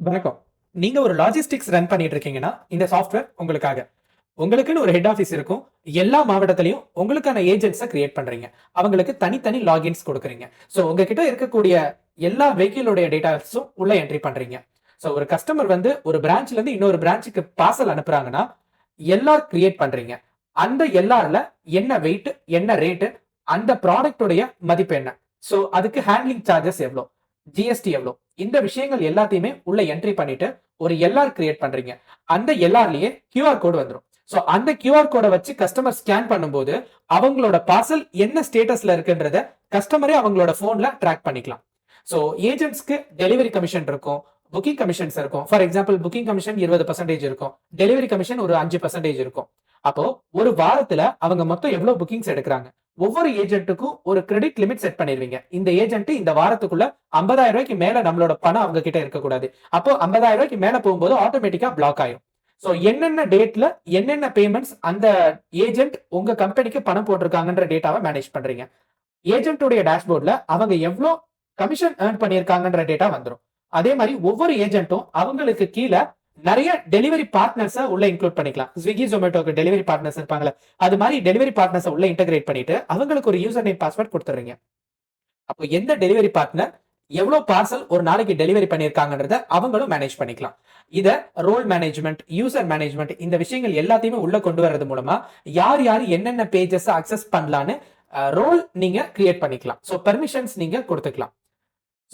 வணக்கம். நீங்க ஒரு லாஜிஸ்டிக்ஸ் ரன் பண்ணிட்டு இருக்கீங்கன்னா, இந்த சாஃப்ட்வேர் உங்களுக்காக. உங்களுக்குன்னு ஒரு ஹெட் ஆஃபீஸ் இருக்கும். எல்லா மாவட்டத்திலயும் உங்களுக்கான ஏஜென்ட்ஸ கிரியேட் பண்றீங்க. அவங்களுக்கு தனித்தனி லாகின்ஸ் குடுக்குறீங்க. சோ உங்ககிட்ட இருக்கக்கூடிய எல்லா வெஹிக்கிளோட டேட்டாஸும் உள்ள என்ட்ரி பண்றீங்க. சோ ஒரு கஸ்டமர் வந்து ஒரு பிரான்ச்ல இருந்து இன்னொரு பிரான்ச்சுக்கு பார்சல் அனுப்புறாங்கன்னா, எல்ஆர் கிரியேட் பண்றீங்க. அந்த எல்ஆர்ல என்ன வெயிட், என்ன ரேட், அந்த ப்ராடக்ட் உடைய மதிப்பு என்ன? சோ அதுக்கு ஹேண்ட்லிங் சார்ஜஸ் எவ்வளோ? ஜிஎஸ்டி எவ்வளோ? இந்த விஷயங்கள் எல்லாத்தையுமே உள்ள என்ட்ரி பண்ணிட்டு ஒரு எல்ஆர் கிரியேட் பண்றீங்க. அந்த எல்ஆர்லயே கியூஆர் கோட் வந்துரும். சோ அந்த கியூஆர் கோட வச்சு கஸ்டமர் ஸ்கேன் பண்ணும்போது அவங்களோட பார்சல் என்ன ஸ்டேட்டஸ்ல இருக்குன்றத கஸ்டமரே அவங்களோட போன்ல ட்ராக் பண்ணிக்கலாம். சோ ஏஜென்ட்ஸ்க்கு டெலிவரி கமிஷன் இருக்கும், புக்கிங் கமிஷன்ஸ் இருக்கும். ஃபார் எக்ஸாம்பிள் புக்கிங் கமிஷன் 20% இருக்கும், டெலிவரி கமிஷன் ஒரு 5% இருக்கும். அப்போ ஒரு வாரத்துல அவங்க மொத்தம் எவ்வளவு புக்கிங்ஸ் எடுக்கிறாங்க, ஒவ்வொரு ஏஜென்ட்டுக்கும் ஒரு கிரெடிட் லிமிட் செட் பண்ணிருவீங்க. இந்த ஏஜென்ட் இந்த வாரத்துக்குள்ள 50,000 ரூபாய்க்கு மேல நம்மளோட பணம் அவங்க கிட்ட இருக்கக்கூடாது. அப்போ 50,000 ரூபாய்க்கு மேல போகும்போது ஆட்டோமேட்டிக்கா பிளாக் ஆயிரும். சோ என்னென்ன டேட்ல என்னென்ன பேமெண்ட்ஸ் அந்த ஏஜென்ட் உங்க கம்பெனிக்கு பணம் போட்டிருக்காங்கன்ற டேட்டாவை மேனேஜ் பண்றீங்க. ஏஜென்ட்டுடைய டேஷ்போர்ட்ல அவங்க எவ்வளவு கமிஷன் ஏர்ன் பண்ணியிருக்காங்கன்ற டேட்டா வந்துரும். அதே மாதிரி ஒவ்வொரு ஏஜென்ட்டும் அவங்களுக்கு கீழ நிறைய டெலிவரி பார்ட்னர்ஸ உள்ள இன்க்ளூட் பண்ணிக்கலாம். ஸ்விக்கி, ஜொமேட்டோக்கு டெலிவரி பார்ட்னர்ஸ் இருப்பாங்கல்ல, அது மாதிரி டெலிவரி பார்ட்னர்ஸ உள்ள இன்டகிரேட் பண்ணிட்டு அவங்களுக்கு ஒரு யூசர் நேம் பாஸ்வேர்ட் கொடுத்துறீங்க. அப்போ எந்த டெலிவரி பார்ட்னர் எவ்வளவு பார்சல் ஒரு நாளைக்கு டெலிவரி பண்ணியிருக்காங்கன்றத அவங்களும் மேனேஜ் பண்ணிக்கலாம். இத ரோல் மேனேஜ்மெண்ட், யூசர் மேனேஜ்மெண்ட் இந்த விஷயங்கள் எல்லாத்தையுமே உள்ள கொண்டு வரது மூலமா யார் யார் என்னென்ன பேஜஸ் அக்சஸ் பண்ணலான்னு ரோல் நீங்க கிரியேட் பண்ணிக்கலாம். சோ பெர்மிஷன்ஸ் நீங்க கொடுத்துக்கலாம்.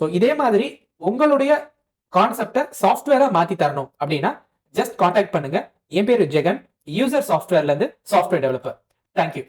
சோ இதே மாதிரி உங்களுடைய கான்செப்ட சாஃப்ட்வேரா மாத்தி தரணும் அப்படின்னா ஜஸ்ட் கான்டாக்ட் பண்ணுங்க. என் பேரு ஜெகன், யூசர் சாஃப்ட்வேர்ல இருந்து சாஃப்ட்வேர் டெவலப்பர். தேங்க்யூ.